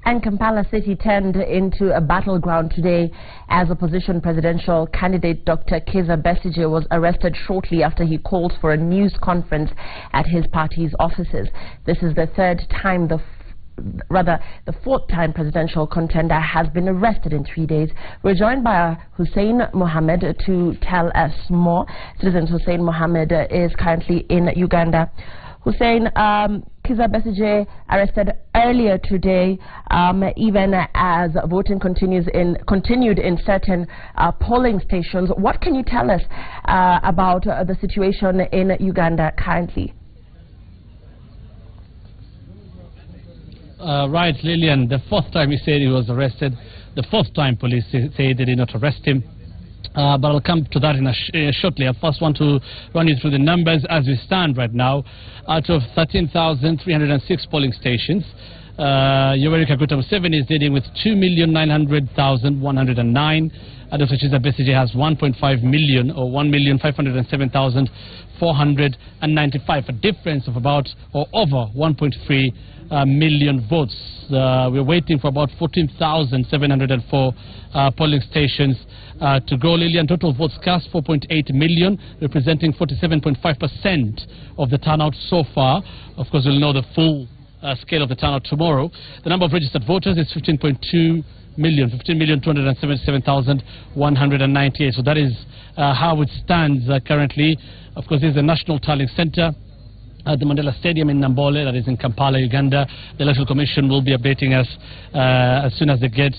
And Kampala City turned into a battleground today as opposition presidential candidate Dr. Kizza Besigye was arrested shortly after he called for a news conference at his party's offices. This is the fourth time presidential contender has been arrested in 3 days. We're joined by Hussein Mohammed to tell us more. Citizen Hussein Mohammed is currently in Uganda. Hussein, Kizza Besigye arrested earlier today, even as voting continued in certain polling stations. What can you tell us about the situation in Uganda currently? Right, Lillian, the fourth time he said he was arrested, the fourth time police say they did not arrest him. But I'll come to that shortly. I first want to run you through the numbers as we stand right now. Out of 13,306 polling stations, Yoweri Kaguta Museveni is leading with 2,900,109. Dr. Kizza Besigye has 1.5 million, or 1,507,495, a difference of about or over 1.3 million votes. We're waiting for about 14,704 polling stations to go. Lillian, total votes cast 4.8 million, representing 47.5% of the turnout so far. Of course, we'll know the full scale of the turnout tomorrow. The number of registered voters is 15.2 million, 15,277,198. So that is how it stands currently. Of course, this is the National Tallying Center at the Mandela Stadium in Nambole, that is in Kampala, Uganda. The Electoral Commission will be updating us as soon as they get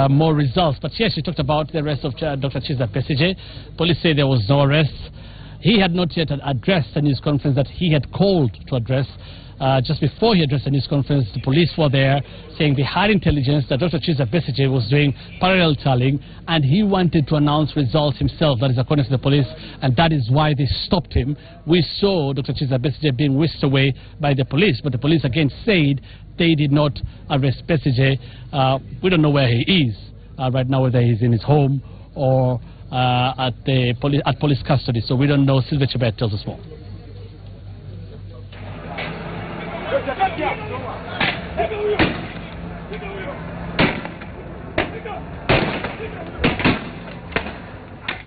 more results. But yes, you talked about the arrest of Dr. Kizza Besigye. Police say there was no arrest. He had not yet addressed the news conference that he had called to address. Just before he addressed the news conference, the police were there saying they had intelligence that Dr. Kizza Besigye was doing parallel tallying and he wanted to announce results himself. That is according to the police, and that is why they stopped him. We saw Dr. Kizza Besigye being whisked away by the police, but the police again said they did not arrest Besigye. We don't know where he is right now, whether he's in his home or at police custody, so we don't know. Sylvia Chebet tells us more.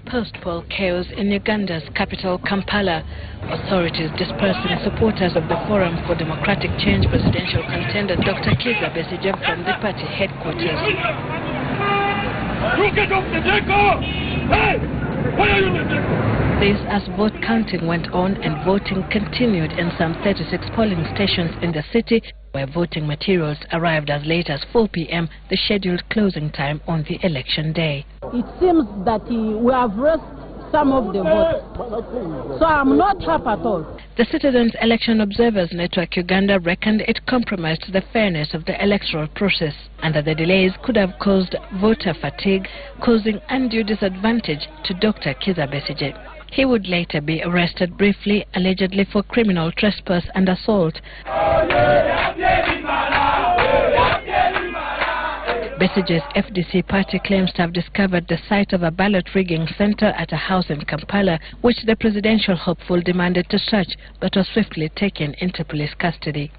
Post-poll chaos in Uganda's capital, Kampala. Authorities dispersing supporters of the Forum for Democratic Change presidential contender Dr. Kizza Besigye from the party headquarters. This as vote counting went on and voting continued in some 36 polling stations in the city, where voting materials arrived as late as 4 p.m., the scheduled closing time on the election day. It seems that we have lost some of the votes, so I'm not happy at all. The Citizens Election Observers Network Uganda reckoned it compromised the fairness of the electoral process and that the delays could have caused voter fatigue, causing undue disadvantage to Dr. Kizza Besigye. He would later be arrested briefly, allegedly for criminal trespass and assault. Besigye's FDC party claims to have discovered the site of a ballot rigging center at a house in Kampala, which the presidential hopeful demanded to search, but was swiftly taken into police custody.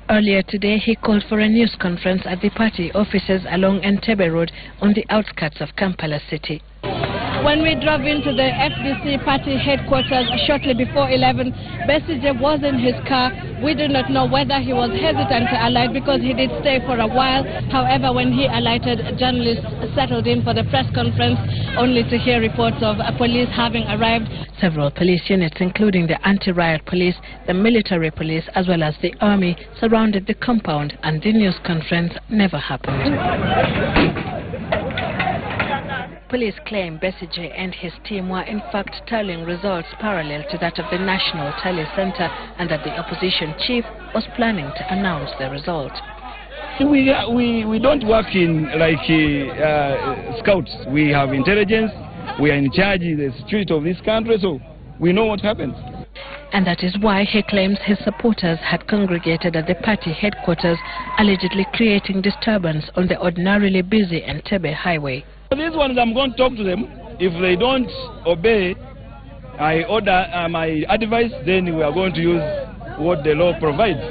Earlier today, he called for a news conference at the party offices along Entebbe Road on the outskirts of Kampala City. When we drove into the FDC party headquarters shortly before 11, Besigye was in his car. We do not know whether he was hesitant to alight because he did stay for a while. However, when he alighted, journalists settled in for the press conference, only to hear reports of police having arrived. Several police units, including the anti-riot police, the military police, as well as the army, surrounded the compound, and the news conference never happened. Police claim Besigye and his team were in fact tallying results parallel to that of the National Tally Center, and that the opposition chief was planning to announce the result. We don't work in like scouts. We have intelligence. We are in charge of the security of this country, so we know what happens. And that is why he claims his supporters had congregated at the party headquarters, allegedly creating disturbance on the ordinarily busy Entebbe highway. These ones, I'm going to talk to them. If they don't obey my advice, then we are going to use what the law provides.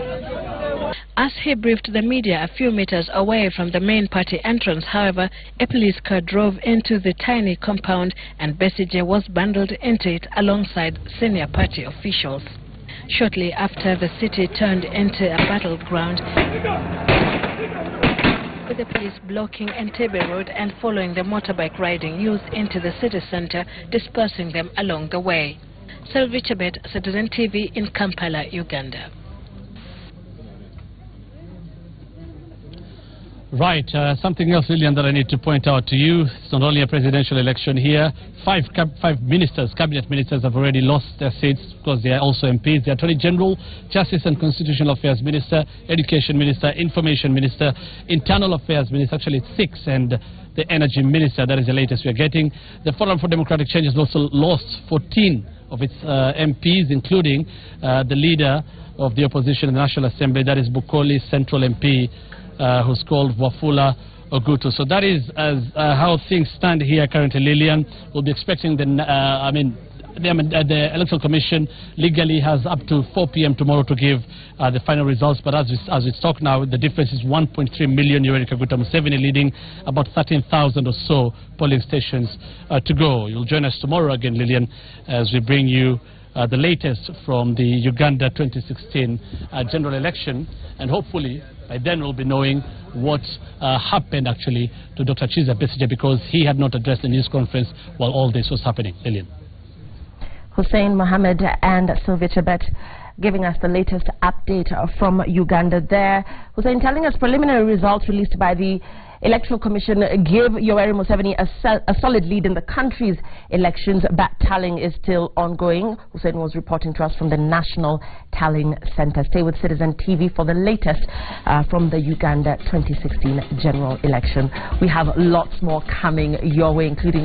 As he briefed the media a few meters away from the main party entrance, however, a police car drove into the tiny compound and Besigye was bundled into it alongside senior party officials. Shortly after, the city turned into a battleground, with the police blocking Entebbe Road and following the motorbike riding youth into the city center, dispersing them along the way. Sylvie Chebet, Citizen TV in Kampala, Uganda. Right, something else, Lillian, that I need to point out to you. It's not only a presidential election here. Five ministers, cabinet ministers, have already lost their seats because they are also MPs. The Attorney General, Justice and Constitutional Affairs Minister, Education Minister, Information Minister, Internal Affairs Minister, actually it's 6, and the Energy Minister. That is the latest we are getting. The Forum for Democratic Change has also lost 14 of its MPs, including the leader of the opposition in the National Assembly, that is Bukoli Central MP, who's called Wafula Ogutu. So that is how things stand here currently, Lillian. We'll be expecting the Electoral Commission legally has up to 4 p.m. tomorrow to give the final results. But as we talk now, the difference is 1.3 million. Yoweri Kaguta Museveni leading about 13,000 or so polling stations to go. You'll join us tomorrow again, Lillian, as we bring you the latest from the Uganda 2016 general election, and hopefully by then we'll be knowing what happened actually to Dr. Chiza Besigye, because he had not addressed the news conference while all this was happening. Lillian. Hussein Mohammed and Sylvia Chebet giving us the latest update from Uganda there. Hussein, telling us preliminary results released by the Electoral Commission give Yoweri Museveni a solid lead in the country's elections, but tallying is still ongoing. Hussein was reporting to us from the National Tallying Center. Stay with Citizen TV for the latest from the Uganda 2016 general election. We have lots more coming your way, including